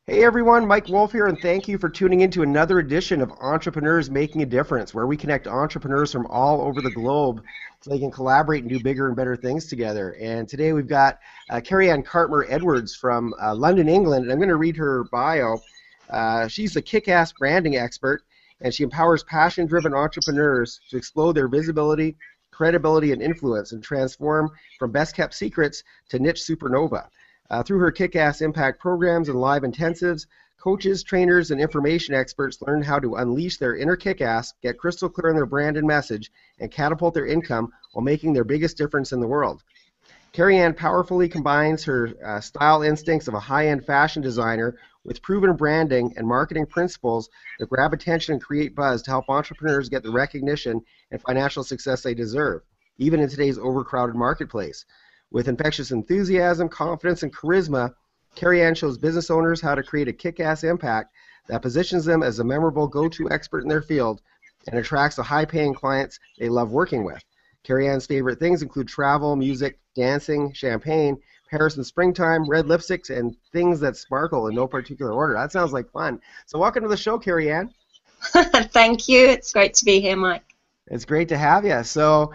Hey everyone, Mike Wolf here, and thank you for tuning in to another edition of Entrepreneurs Making a Difference, where we connect entrepreneurs from all over the globe so they can collaborate and do bigger and better things together. And today we've got Kerrianne Cartmer-Edwards from London, England, and I'm going to read her bio. She's a kick-ass branding expert, and she empowers passion-driven entrepreneurs to explode their visibility, credibility, and influence and transform from best-kept secrets to niche supernova. Through her kick-ass impact programs and live intensives, coaches, trainers, and information experts learn how to unleash their inner kick-ass, get crystal clear on their brand and message, and catapult their income while making their biggest difference in the world. Kerrianne powerfully combines her style instincts of a high-end fashion designer with proven branding and marketing principles that grab attention and create buzz to help entrepreneurs get the recognition and financial success they deserve, even in today's overcrowded marketplace. With infectious enthusiasm, confidence, and charisma, Kerrianne shows business owners how to create a kick-ass impact that positions them as a memorable go-to expert in their field and attracts the high-paying clients they love working with. Kerrianne's favorite things include travel, music, dancing, champagne, Paris in springtime, red lipsticks, and things that sparkle in no particular order. That sounds like fun. So welcome to the show, Kerrianne. Thank you. It's great to be here, Mike. It's great to have you. So,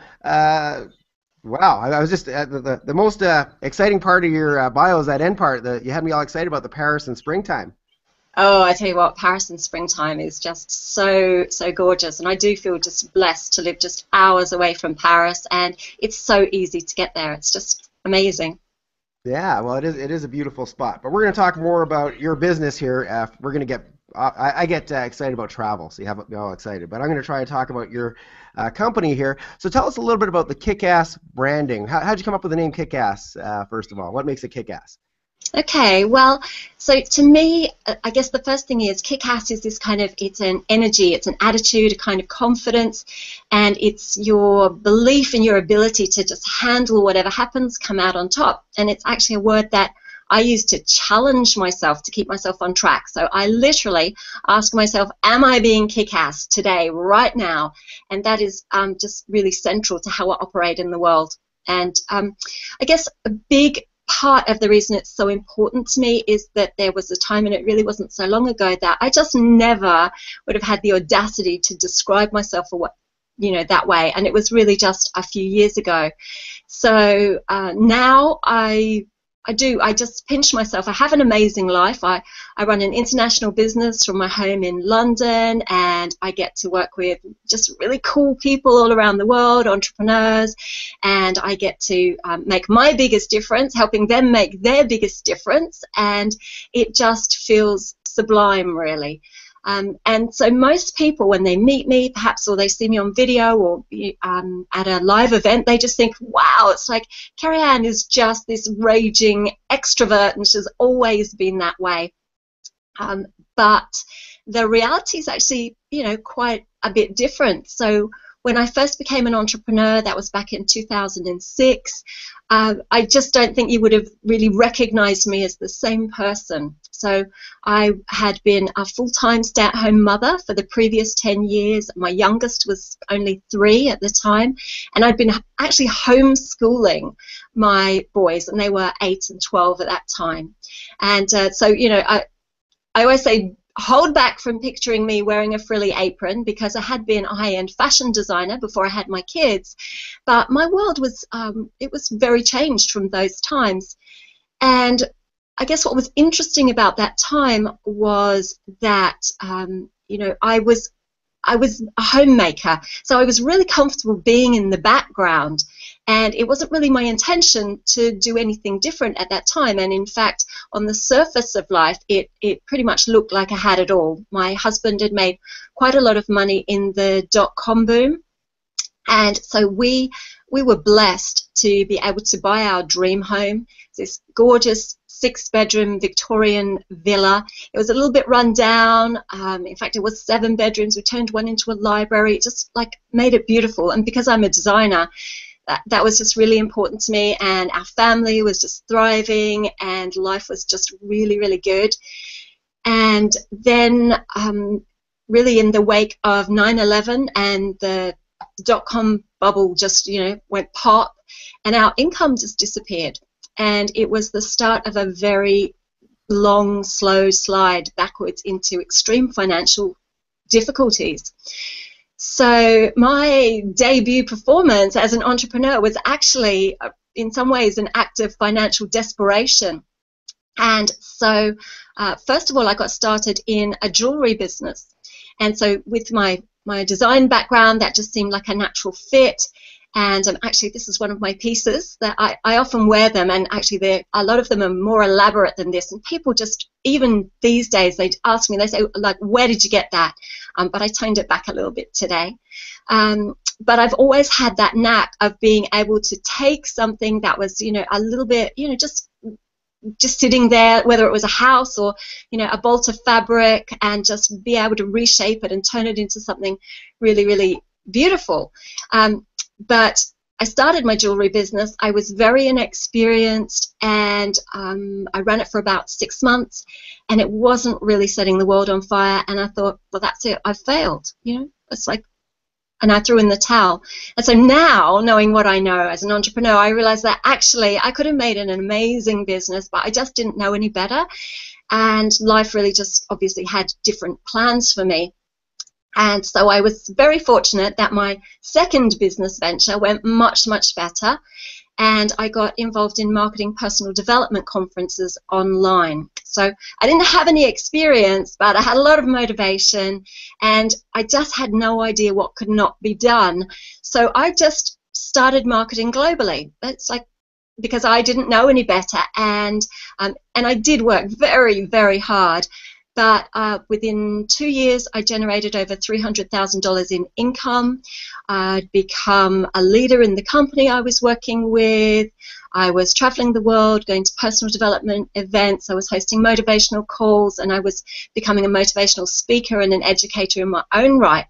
wow, I was just the most exciting part of your bio is that end part. You had me all excited about the Paris in springtime. Oh, I tell you what, Paris in springtime is just so gorgeous, and I do feel just blessed to live just hours away from Paris, and it's so easy to get there. It's just amazing. Yeah, well, it is a beautiful spot. But we're going to talk more about your business here. We're going to get I get excited about travel, so you have me all excited. But I'm going to try to talk about your company here. So tell us a little bit about the Kickass branding. How'd you come up with the name Kickass, first of all? What makes it Kickass? Okay, well, so to me, I guess the first thing is kick-ass is this kind of, it's an energy, it's an attitude, a kind of confidence, and it's your belief in your ability to just handle whatever happens, come out on top. And it's actually a word that I use to challenge myself, to keep myself on track. So I literally ask myself, am I being kick-ass today, right now? And that is just really central to how I operate in the world. And I guess a big part of the reason it's so important to me is that there was a time, and it really wasn't so long ago, that I just never would have had the audacity to describe myself or what, that way. And it was really just a few years ago. So now I just pinch myself. I have an amazing life. I run an international business from my home in London, and I get to work with just really cool people all around the world, entrepreneurs, and I get to make my biggest difference, helping them make their biggest difference, and it just feels sublime, really. And so most people, when they meet me, perhaps, or they see me on video or at a live event, they just think, wow, it's like Kerrianne is just this raging extrovert, and she's always been that way. But the reality is actually, quite a bit different. So when I first became an entrepreneur, that was back in 2006, I just don't think you would have really recognized me as the same person. So I had been a full-time stay-at-home mother for the previous 10 years. My youngest was only 3 at the time, and I'd been actually homeschooling my boys, and they were 8 and 12 at that time. And so, I always say, hold back from picturing me wearing a frilly apron, because I had been a high-end fashion designer before I had my kids, but my world was it was very changed from those times. And I guess what was interesting about that time was that I was a homemaker, so I was really comfortable being in the background, and it wasn't really my intention to do anything different at that time. And in fact, on the surface of life, it pretty much looked like I had it all. My husband had made quite a lot of money in the dot-com boom, and so we were blessed to be able to buy our dream home, this gorgeous 6-bedroom Victorian villa. It was a little bit run down. In fact, it was 7 bedrooms. We turned one into a library. It just made it beautiful. And because I'm a designer, that was just really important to me. And our family was just thriving, and life was just really, really good. And then really in the wake of 9/11 and the dot-com bubble just, went pop, and our income just disappeared. And it was the start of a very long, slow slide backwards into extreme financial difficulties. So my debut performance as an entrepreneur was actually, in some ways, an act of financial desperation. And so, first of all, I got started in a jewelry business. And so with my design background, that just seemed like a natural fit. And actually, this is one of my pieces that I often wear them, and actually a lot of them are more elaborate than this. And people just, even these days, they ask me, they say, like, where did you get that? But I toned it back a little bit today. But I've always had that knack of being able to take something that was, a little bit, just sitting there, whether it was a house or, a bolt of fabric, and just be able to reshape it and turn it into something really, really beautiful. But I started my jewelry business. I was very inexperienced, and I ran it for about 6 months, and it wasn't really setting the world on fire. And I thought, well, that's it. I failed. It's like, and I threw in the towel. And so now, knowing what I know as an entrepreneur, I realized that actually I could have made an amazing business, but I just didn't know any better. And life really just obviously had different plans for me. And so I was very fortunate that my second business venture went much, much better. And I got involved in marketing personal development conferences online. So I didn't have any experience, but I had a lot of motivation, and I just had no idea what could not be done. So I just started marketing globally. It's like, because I didn't know any better, and I did work very, very hard. But within 2 years, I generated over $300,000 in income. I'd become a leader in the company I was working with. I was traveling the world, going to personal development events. I was hosting motivational calls, and I was becoming a motivational speaker and an educator in my own right.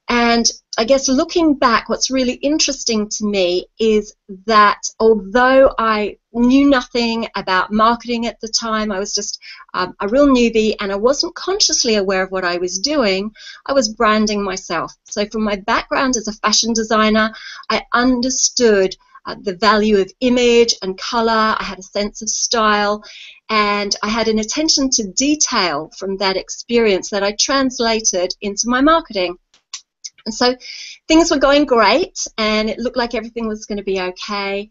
And I guess looking back, what's really interesting to me is that although I knew nothing about marketing at the time, I was just a real newbie, and I wasn't consciously aware of what I was doing, I was branding myself. So from my background as a fashion designer, I understood the value of image and color. I had a sense of style, and I had an attention to detail from that experience that I translated into my marketing. And so things were going great, and it looked like everything was going to be okay.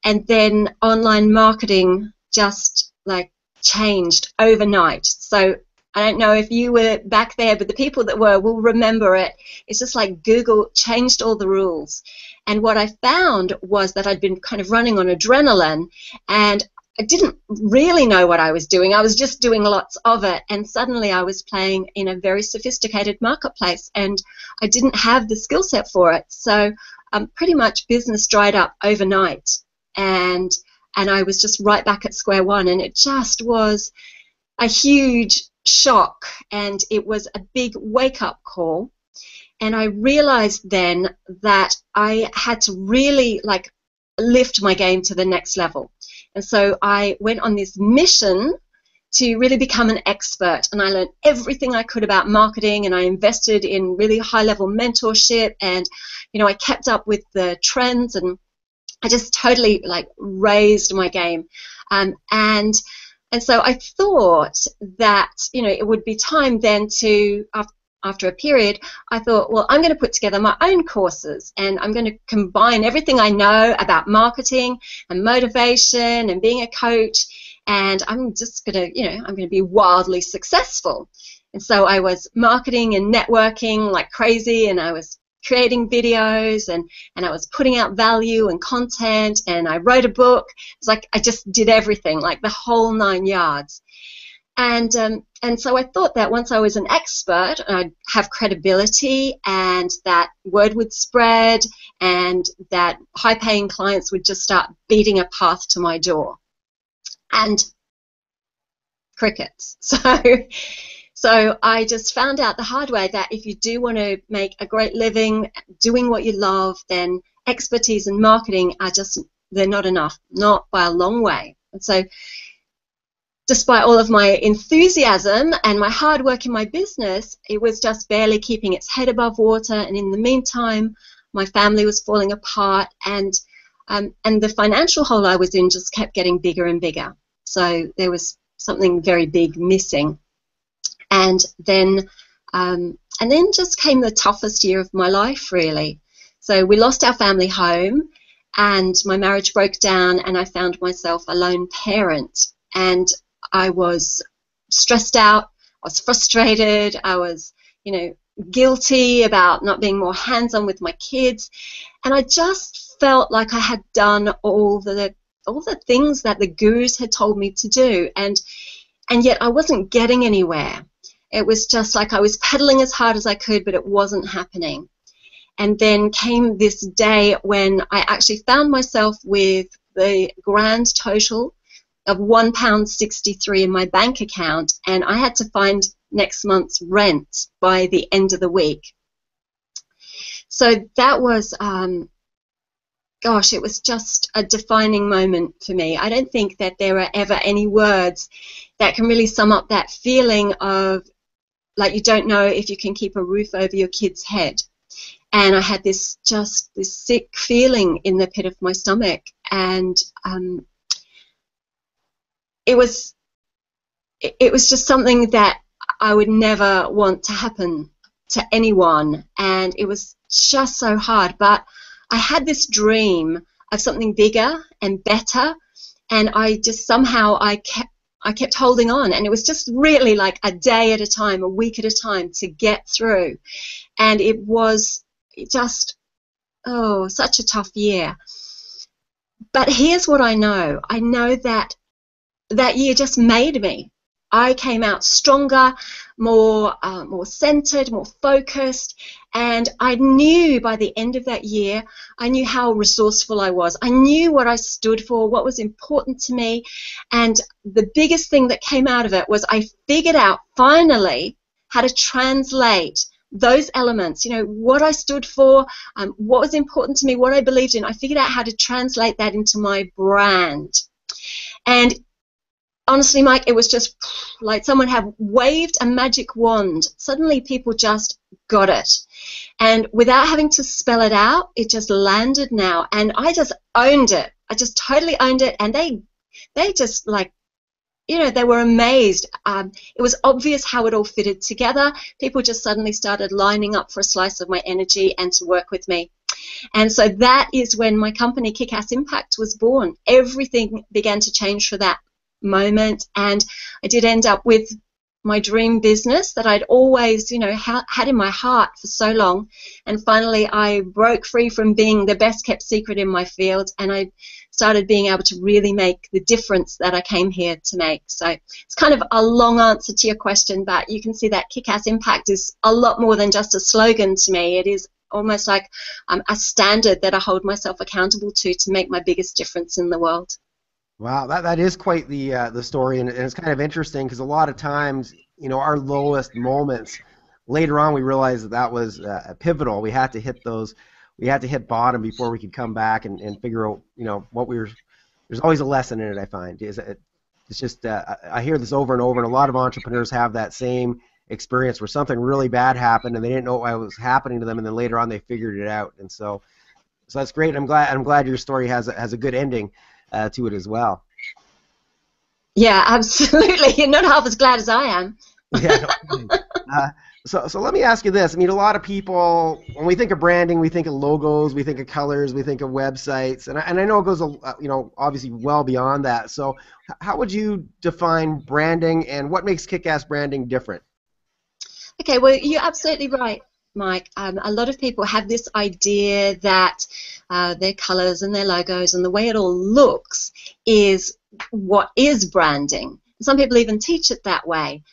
And then online marketing just like changed overnight. So I don't know if you were back there, but the people that were will remember it. It's just like Google changed all the rules. And what I found was that I'd been kind of running on adrenaline, and I didn't really know what I was doing. I was just doing lots of it, and suddenly I was playing in a very sophisticated marketplace, and I didn't have the skill set for it. So pretty much business dried up overnight, and I was just right back at square one, and it just was a huge shock, and it was a big wake-up call. And I realized then that I had to really lift my game to the next level. And so I went on this mission to really become an expert, and I learned everything I could about marketing, and I invested in really high-level mentorship, and I kept up with the trends, and I just totally raised my game. And so I thought that it would be time then to, after a period, I thought, well, I'm going to put together my own courses, and I'm going to combine everything I know about marketing and motivation and being a coach, and I'm just going to, I'm going to be wildly successful. And so I was marketing and networking like crazy, and I was creating videos, and I was putting out value and content, and I wrote a book. It's like I just did everything, like the whole 9 yards. And so I thought that once I was an expert, I'd have credibility, and that word would spread, and that high-paying clients would just start beating a path to my door. And crickets. So I just found out the hard way that if you do want to make a great living doing what you love, then expertise and marketing are just, they're not enough, not by a long way. And so despite all of my enthusiasm and my hard work in my business, it was just barely keeping its head above water. And in the meantime, my family was falling apart, and the financial hole I was in just kept getting bigger and bigger. So there was something very big missing. And then just came the toughest year of my life, really. So we lost our family home, and my marriage broke down, and I found myself a lone parent. And I was stressed out, I was frustrated, I was, guilty about not being more hands-on with my kids, and I just felt like I had done all the things that the gurus had told me to do, and yet I wasn't getting anywhere. It was just like I was pedaling as hard as I could, but it wasn't happening. And then came this day when I actually found myself with the grand total of £1.63 in my bank account, and I had to find next month's rent by the end of the week. So that was, it was just a defining moment for me. I don't think that there are ever any words that can really sum up that feeling of like you don't know if you can keep a roof over your kid's head. And I had this sick feeling in the pit of my stomach, and it was just something that I would never want to happen to anyone, and it was just so hard. But I had this dream of something bigger and better, and I just somehow I kept holding on, and it was just really like a day at a time, a week at a time to get through. And it was just, such a tough year. But here's what I know. I know that that year just made me. I came out stronger, more centered, more focused, and I knew by the end of that year, I knew how resourceful I was. I knew what I stood for, what was important to me, and the biggest thing that came out of it was I figured out finally how to translate those elements, what I stood for, what was important to me, what I believed in. I figured out how to translate that into my brand. And honestly, Mike, it was just like someone had waved a magic wand. Suddenly people just got it. And without having to spell it out, it just landed now. And I just owned it. I just totally owned it. And they just they were amazed. It was obvious how it all fitted together. People just suddenly started lining up for a slice of my energy and to work with me. And so that is when my company, Kickass Impact, was born. Everything began to change for that moment, and I did end up with my dream business that I'd always had in my heart for so long. And finally I broke free from being the best kept secret in my field, and I started being able to really make the difference that I came here to make. So it's kind of a long answer to your question, but you can see that Kickass Impact is a lot more than just a slogan to me. It is almost like a standard that I hold myself accountable to make my biggest difference in the world. Wow, that is quite the story, and it's kind of interesting because a lot of times, our lowest moments, later on we realized that was pivotal. We had to hit those, we had to hit bottom before we could come back and figure out, what we were. There's always a lesson in it, I find. It's just I hear this over and over, and a lot of entrepreneurs have that same experience where something really bad happened and they didn't know why it was happening to them, and then later on they figured it out. And so that's great. I'm glad your story has a good ending to it as well. Yeah, absolutely. You're not half as glad as I am. Yeah. So let me ask you this. I mean, a lot of people, when we think of branding, we think of logos, we think of colors, we think of websites, and I know it goes, obviously well beyond that. So how would you define branding, and what makes Kickass branding different? Okay, well, you're absolutely right, Mike. A lot of people have this idea that their colors and their logos and the way it all looks is what is branding. Some people even teach it that way.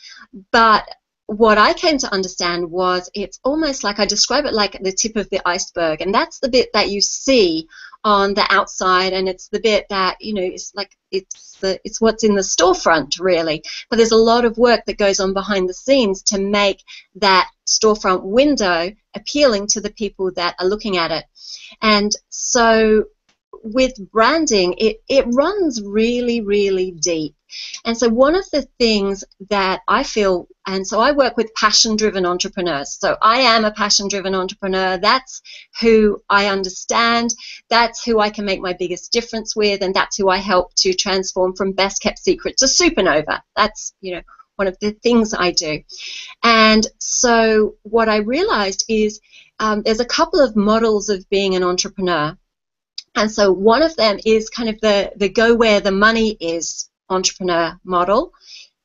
But what I came to understand was it's almost like, I describe it like the tip of the iceberg, and that's the bit that you see on the outside, and it's the bit that it's like it's what's in the storefront, really. But there's a lot of work that goes on behind the scenes to make that storefront window appealing to the people that are looking at it. And so with branding, it runs really, really deep. And so one of the things that I feel, and so I work with passion-driven entrepreneurs. So I am a passion-driven entrepreneur. That's who I understand. That's who I can make my biggest difference with, and that's who I help to transform from best-kept secret to supernova. That's, one of the things I do. And so what I realized is there's a couple of models of being an entrepreneur. And so one of them is kind of the go where the money is entrepreneur model.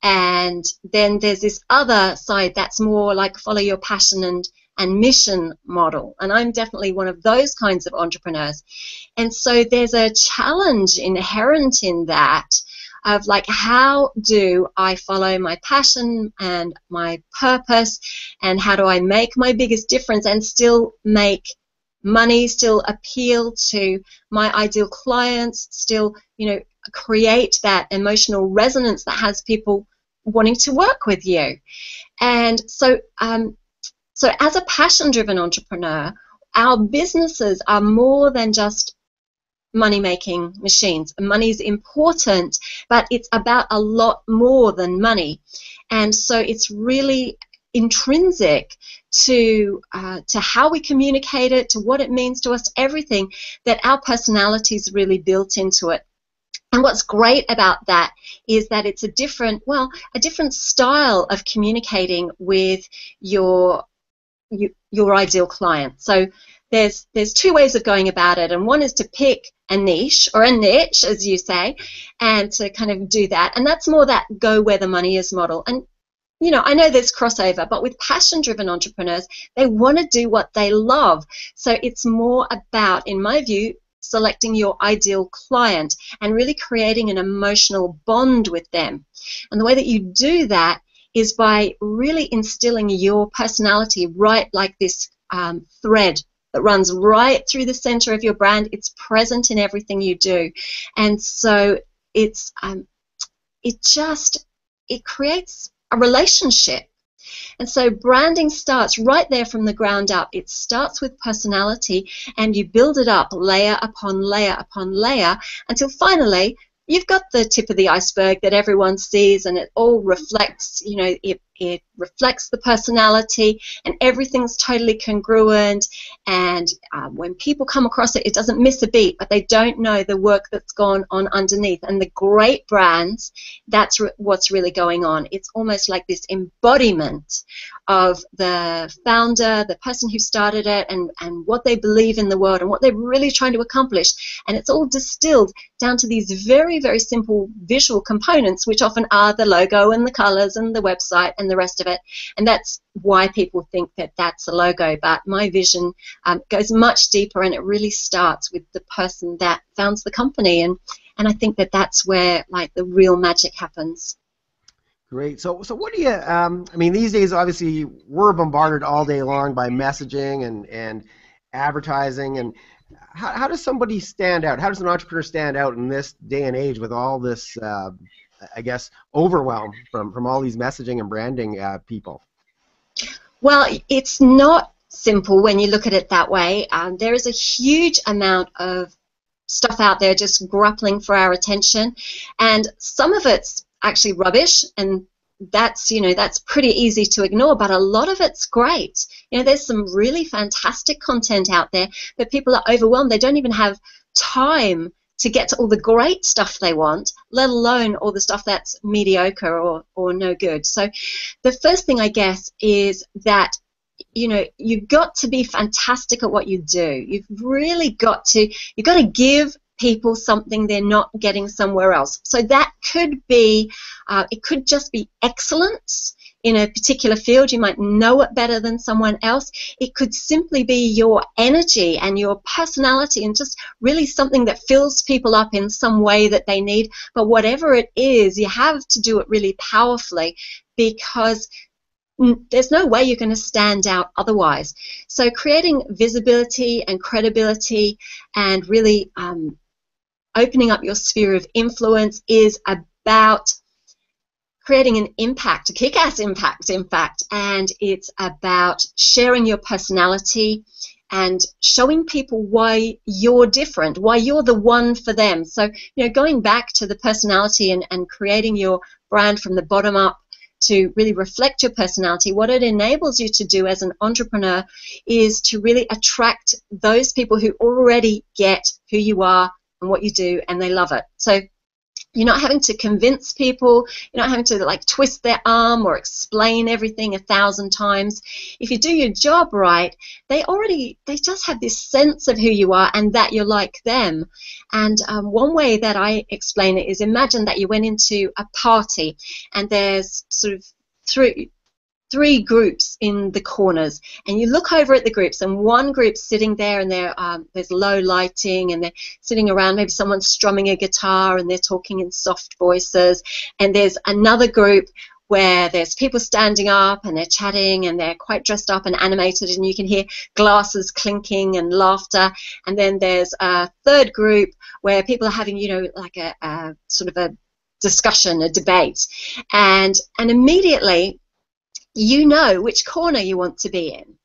And then there's this other side that's more like follow your passion and mission model. And I'm definitely one of those kinds of entrepreneurs. And so there's a challenge inherent in that of like, how do I follow my passion and my purpose, and how do I make my biggest difference and still make money, still appeal to my ideal clients, still, create that emotional resonance that has people wanting to work with you. And so, so as a passion-driven entrepreneur, our businesses are more than just money-making machines. Money is important, but it's about a lot more than money. And so it's really intrinsic to how we communicate it, to what it means to us, everything, that our personality is really built into it. And what's great about that is that it's a different style of communicating with your ideal client. So there's two ways of going about it, and one is to pick a niche, or a niche, as you say, and to kind of do that. And that's more that go where the money is model. And I know there's crossover, but with passion-driven entrepreneurs, they want to do what they love. So it's more about, in my view, selecting your ideal client and really creating an emotional bond with them. And the way that you do that is by really instilling your personality right like this thread that runs right through the center of your brand. It's present in everything you do. And so it creates a relationship. And so branding starts right there from the ground up. It starts with personality, and you build it up layer upon layer upon layer until finally you've got the tip of the iceberg that everyone sees, and it all reflects, it reflects the personality, and everything's totally congruent. And when people come across it, it doesn't miss a beat, but they don't know the work that's gone on underneath. And the great brands, that's what's really going on. It's almost like this embodiment of the founder, the person who started it, and what they believe in the world and what they're really trying to accomplish. And it's all distilled down to these very, very simple visual components, which often are the logo and the colors and the website and the rest of it. And that's why people think that that's a logo. But my vision goes much deeper, and it really starts with the person that founds the company. And I think that that's where like the real magic happens. Great. So what do you, I mean, these days, obviously, we're bombarded all day long by messaging and advertising. And how does somebody stand out? How does an entrepreneur stand out in this day and age with all this, I guess, overwhelm from all these messaging and branding people? Well, it's not simple when you look at it that way. There is a huge amount of stuff out there just grappling for our attention, and some of it's actually rubbish, and that's pretty easy to ignore, but a lot of it's great. There's some really fantastic content out there, but people are overwhelmed. They don't even have time to get to all the great stuff they want, let alone all the stuff that's mediocre or no good. So the first thing, I guess, is that you've got to be fantastic at what you do. You've got to give people something they're not getting somewhere else. So that could be, it could just be excellence in a particular field. You might know it better than someone else. It could simply be your energy and your personality and just really something that fills people up in some way that they need. But whatever it is, you have to do it really powerfully, because there's no way you're going to stand out otherwise. So creating visibility and credibility and really opening up your sphere of influence is about creating an impact, a kick-ass impact, in fact, and it's about sharing your personality and showing people why you're different, why you're the one for them. So, going back to the personality and creating your brand from the bottom up to really reflect your personality, what it enables you to do as an entrepreneur is to really attract those people who already get who you are and what you do, and they love it. So you're not having to convince people, you're not having to twist their arm or explain everything 1,000 times. If you do your job right, they just have this sense of who you are and that you're like them. And one way that I explain it is, imagine that you went into a party and there's sort of three groups in the corners, and you look over at the groups, and one group's sitting there, and there's low lighting, and they're sitting around, maybe someone's strumming a guitar and they're talking in soft voices, and there's another group where there's people standing up and they're chatting and they're quite dressed up and animated, and you can hear glasses clinking and laughter. And then there's a third group where people are having a sort of a discussion, a debate, and immediately you know which corner you want to be in.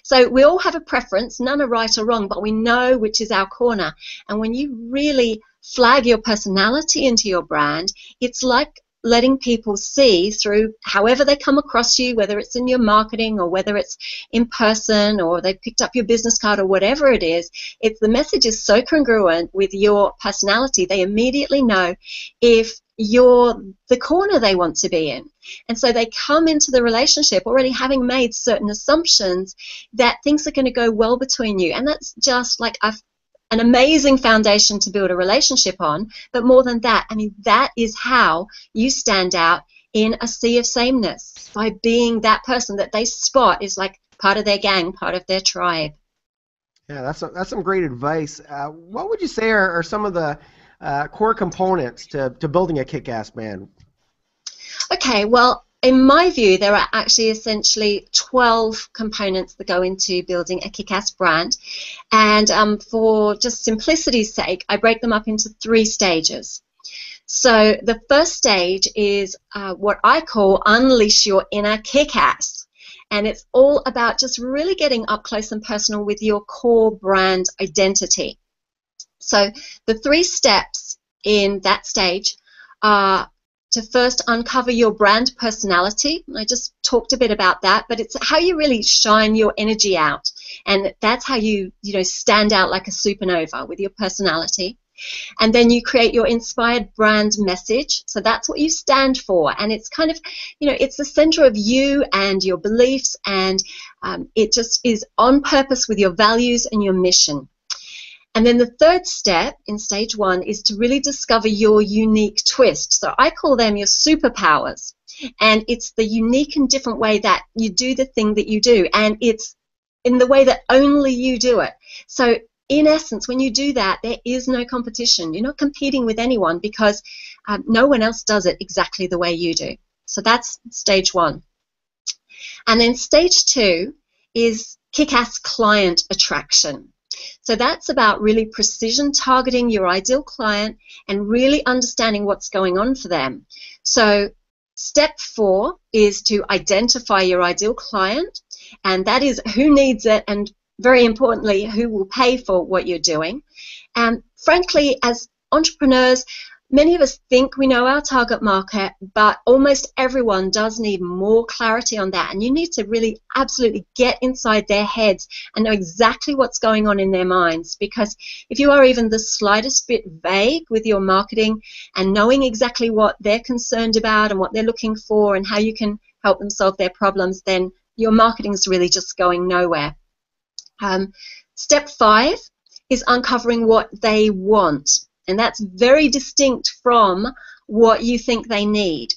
So we all have a preference, none are right or wrong, but we know which is our corner. And when you really flag your personality into your brand, it's like letting people see through however they come across you, whether it's in your marketing or whether it's in person or they've picked up your business card or whatever it is, the message is so congruent with your personality, they immediately know if you're the corner they want to be in. And so they come into the relationship already having made certain assumptions that things are going to go well between you. And that's just like an amazing foundation to build a relationship on. But more than that, I mean, that is how you stand out in a sea of sameness, by being that person that they spot is like part of their gang, part of their tribe. Yeah, that's some great advice. What would you say are some of the core components to building a kick-ass brand? Okay, well, in my view, there are actually essentially 12 components that go into building a kick-ass brand. And for just simplicity's sake, I break them up into 3 stages. So the first stage is what I call unleash your inner kick-ass. And it's all about just really getting up close and personal with your core brand identity. So the 3 steps in that stage are to first uncover your brand personality. I just talked a bit about that, but it's how you really shine your energy out. And that's how you stand out like a supernova with your personality. And then you create your inspired brand message. So that's what you stand for. And it's kind of, it's the center of you and your beliefs, and it just is on purpose with your values and your mission. And then the third step in stage 1 is to really discover your unique twist. So I call them your superpowers. And it's the unique and different way that you do the thing that you do. And it's in the way that only you do it. So in essence, when you do that, there is no competition. You're not competing with anyone because no one else does it exactly the way you do. So that's stage 1. And then stage 2 is kick-ass client attraction. So that's about really precision targeting your ideal client and really understanding what's going on for them. So step 4 is to identify your ideal client, and that is who needs it, and very importantly, who will pay for what you're doing. And frankly, as entrepreneurs, many of us think we know our target market, but almost everyone does need more clarity on that. And you need to really absolutely get inside their heads and know exactly what's going on in their minds. Because if you are even the slightest bit vague with your marketing and knowing exactly what they're concerned about and what they're looking for and how you can help them solve their problems, then your marketing is really just going nowhere. Step 5 is uncovering what they want. And that's very distinct from what you think they need.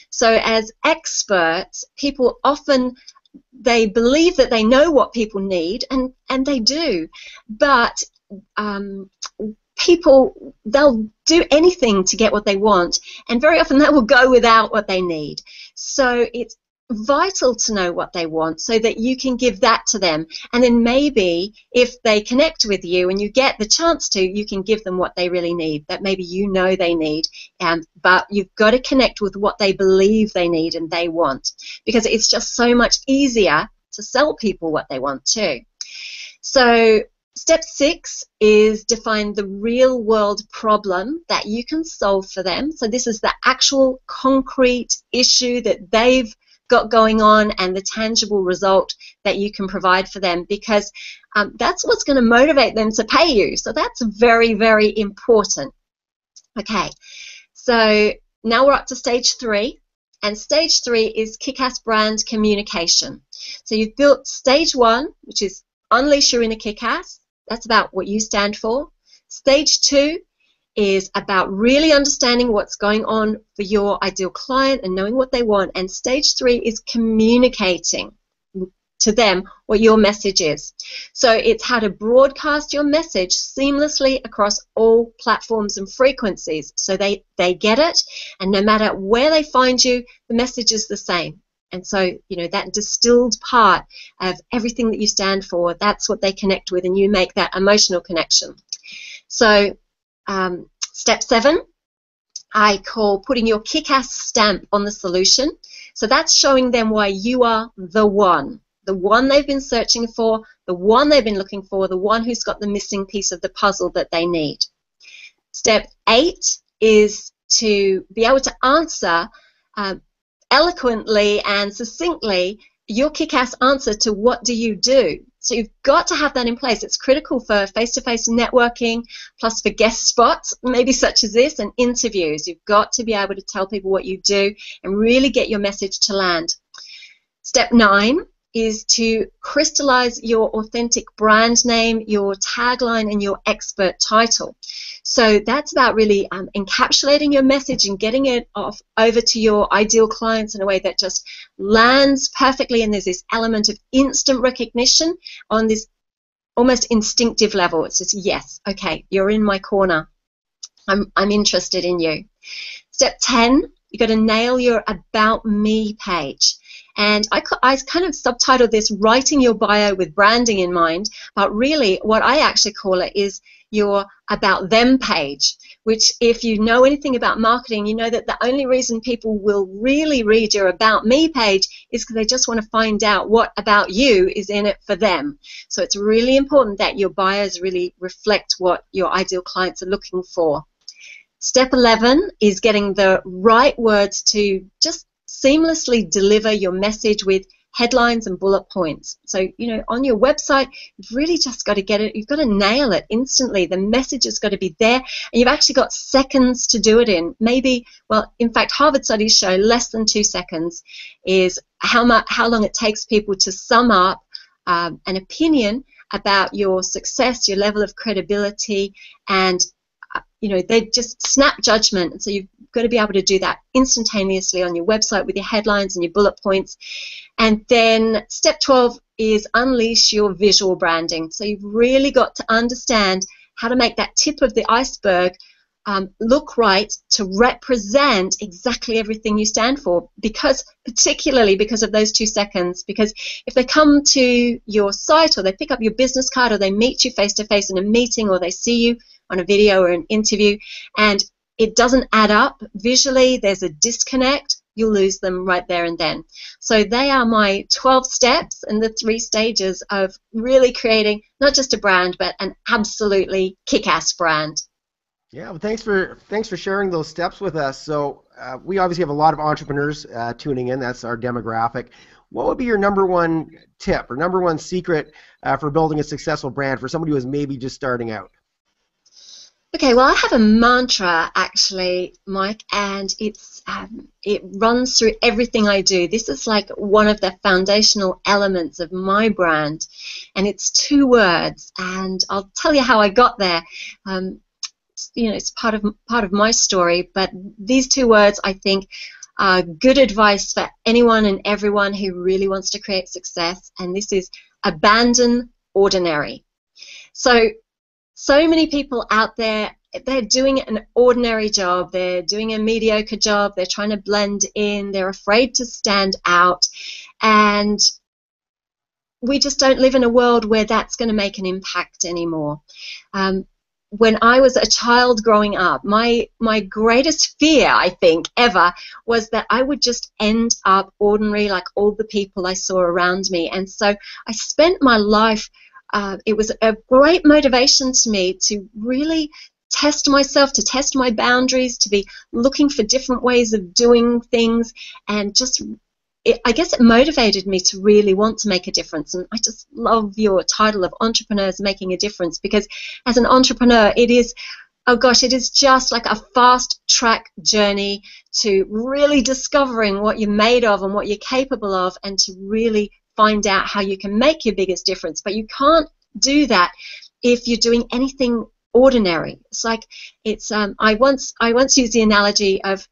So as experts, people often, they believe that they know what people need, and they do. But people, they'll do anything to get what they want, and very often that will go without what they need. So it's vital to know what they want so that you can give that to them, and then maybe if they connect with you and you get the chance to, you can give them what they really need, that maybe they need, but you've got to connect with what they believe they need and they want, because it's just so much easier to sell people what they want too. So step 6 is define the real world problem that you can solve for them. So this is the actual concrete issue that they've got going on and the tangible result that you can provide for them, because that's what's going to motivate them to pay you. So that's very, very important. Okay, so now we're up to stage 3, and stage 3 is Kickass brand communication. So you've built stage 1, which is unleash your inner Kickass. That's about what you stand for. Stage 2 is about really understanding what's going on for your ideal client and knowing what they want. And stage 3 is communicating to them what your message is. So it's how to broadcast your message seamlessly across all platforms and frequencies so they get it, and no matter where they find you, the message is the same. And so, you know, that distilled part of everything that you stand for, that's what they connect with, and you make that emotional connection. So step 7, I call putting your Kickass stamp on the solution. So that's showing them why you are the one they've been searching for, the one they've been looking for, the one who's got the missing piece of the puzzle that they need. Step 8 is to be able to answer eloquently and succinctly your Kickass answer to what do you do. So you've got to have that in place. It's critical for face-to-face networking, plus for guest spots, maybe such as this, and interviews. You've got to be able to tell people what you do and really get your message to land. Step 9 is to crystallize your authentic brand name, your tagline, and your expert title. So that's about really encapsulating your message and getting it off over to your ideal clients in a way that just lands perfectly, and there's this element of instant recognition on this almost instinctive level. It's just, yes, okay, you're in my corner. I'm interested in you. Step 10, you've got to nail your About Me page. And I kind of subtitled this Writing Your Bio with Branding in Mind, but really what I actually call it is your About Them page, which if you know anything about marketing, you know that the only reason people will really read your About Me page is because they just want to find out what about you is in it for them. So it's really important that your bios really reflect what your ideal clients are looking for. Step 11 is getting the right words to just seamlessly deliver your message with headlines and bullet points. So, you know, on your website, you've really just got to get it, you've got to nail it instantly. The message has got to be there, and you've actually got seconds to do it in. Maybe, well, in fact, Harvard studies show less than 2 seconds is how long it takes people to sum up an opinion about your success, your level of credibility, and you know, they just snap judgment. And so you've got to be able to do that instantaneously on your website with your headlines and your bullet points. And then step 12 is unleash your visual branding. So you've really got to understand how to make that tip of the iceberg look right to represent exactly everything you stand for, particularly because of those 2 seconds. Because if they come to your site, or they pick up your business card, or they meet you face to face in a meeting, or they see you on a video or an interview, and it doesn't add up visually, there's a disconnect, you'll lose them right there and then. So they are my 12 steps and the 3 stages of really creating not just a brand, but an absolutely kick-ass brand. Yeah, well, thanks for sharing those steps with us. So we obviously have a lot of entrepreneurs tuning in. That's our demographic. What would be your number one tip or number one secret for building a successful brand for somebody who is maybe just starting out? Okay, well, I have a mantra actually, Mike, and it runs through everything I do. This is like one of the foundational elements of my brand, and it's 2 words, and I'll tell you how I got there. You know, it's part of my story, but these 2 words, I think, are good advice for anyone and everyone who really wants to create success, and this is abandon ordinary. So many people out there, they're doing an ordinary job, they're doing a mediocre job, they're trying to blend in, they're afraid to stand out, and we just don't live in a world where that's going to make an impact anymore. When I was a child growing up, my greatest fear, I think, ever, was that I would just end up ordinary like all the people I saw around me. And so I spent my life it was a great motivation to me to really test myself, to test my boundaries, to be looking for different ways of doing things, and just I guess it motivated me to really want to make a difference. And I just love your title of Entrepreneurs Making a Difference, because as an entrepreneur, it is, oh gosh, it is just like a fast track journey to really discovering what you're made of and what you're capable of, and to really find out how you can make your biggest difference. But you can't do that if you're doing anything ordinary. It's like, it's I once used the analogy of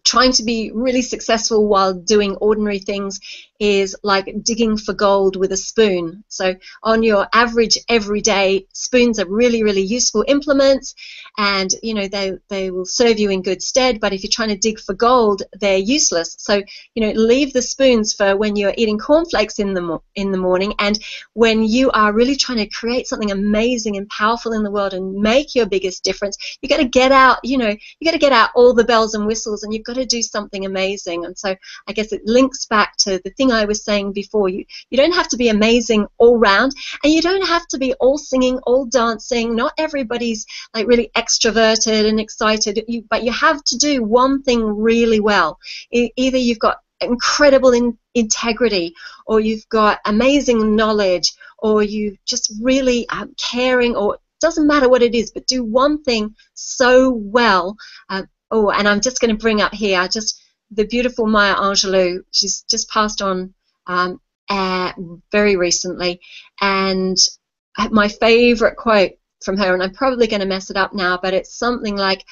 trying to be really successful while doing ordinary things is like digging for gold with a spoon. So on your average everyday, spoons are really, really useful implements, and you know, they will serve you in good stead. But if you're trying to dig for gold, they're useless. So you know, leave the spoons for when you're eating cornflakes in the morning, and when you are really trying to create something amazing and powerful in the world and make your biggest difference, you got to get out. You know, you got to get out all the bells and whistles, and you've got to do something amazing. And so I guess it links back to the thing I was saying before. You don't have to be amazing all round, and you don't have to be all singing, all dancing. Not everybody's like really extroverted and excited, but you have to do one thing really well. Either you've got incredible integrity, or you've got amazing knowledge, or you just really caring, or it doesn't matter what it is, but do one thing so well. Oh, and I'm just going to bring up here just the beautiful Maya Angelou. She's just passed on very recently, and my favorite quote from her, and I'm probably going to mess it up now, but it's something like,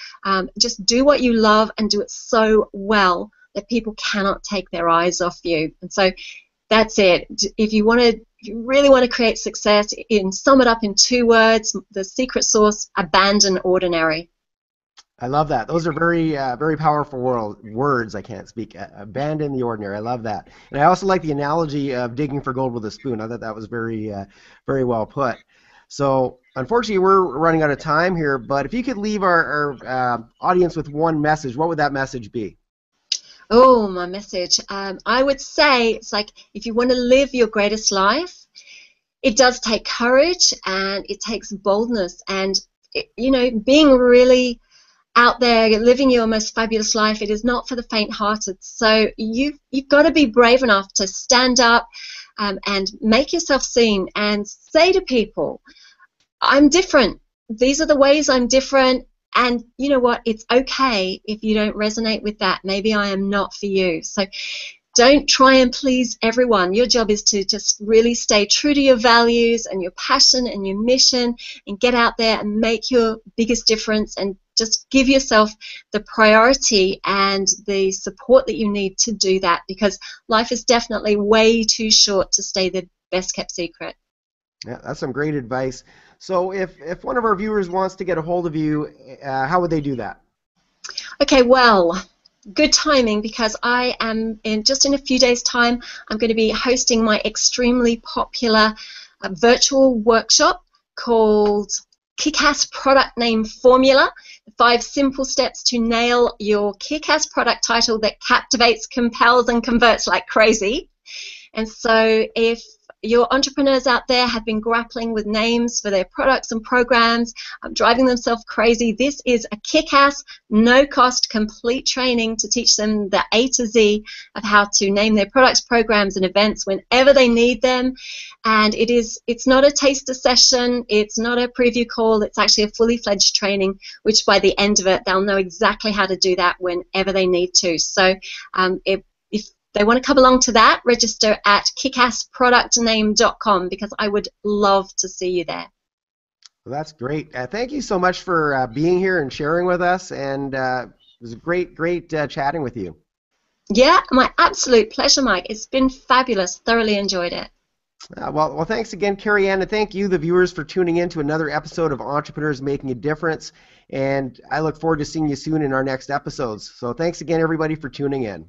just do what you love and do it so well that people cannot take their eyes off you. And so that's it. If you really want to create success, sum it up in 2 words, the secret sauce: abandon ordinary. I love that. Those are very, very powerful words. I can't speak. Abandon the ordinary. I love that. And I also like the analogy of digging for gold with a spoon. I thought that was very, very well put. So, unfortunately, we're running out of time here. But if you could leave our audience with one message, what would that message be? Oh, my message. I would say it's like, if you want to live your greatest life, it does take courage and it takes boldness, and you know, being really out there living your most fabulous life, it is not for the faint-hearted. So you've got to be brave enough to stand up and make yourself seen and say to people, I'm different. These are the ways I'm different, and you know what? It's okay if you don't resonate with that. Maybe I am not for you. So don't try and please everyone. Your job is to just really stay true to your values and your passion and your mission, and get out there and make your biggest difference, and just give yourself the priority and the support that you need to do that, because life is definitely way too short to stay the best kept secret. Yeah, that's some great advice. So if one of our viewers wants to get a hold of you, how would they do that? Okay, well, good timing, because I am in a few days' time, I'm going to be hosting my extremely popular virtual workshop called Kickass Product Name Formula: 5 simple steps to nail your Kickass product title that captivates, compels, and converts like crazy. And so if your entrepreneurs out there have been grappling with names for their products and programs, driving themselves crazy, this is a kick-ass, no-cost, complete training to teach them the A to Z of how to name their products, programs, and events whenever they need them. And it's not a taster session, it's not a preview call, it's actually a fully fledged training, which by the end of it, they'll know exactly how to do that whenever they need to. So if they want to come along to that, register at kickassproductname.com, because I would love to see you there. Well, that's great. Thank you so much for being here and sharing with us, and it was great chatting with you. Yeah, my absolute pleasure, Mike. It's been fabulous. Thoroughly enjoyed it. Well, thanks again, Kerrianne, and thank you, the viewers, for tuning in to another episode of Entrepreneurs Making a Difference, and I look forward to seeing you soon in our next episodes. So thanks again, everybody, for tuning in.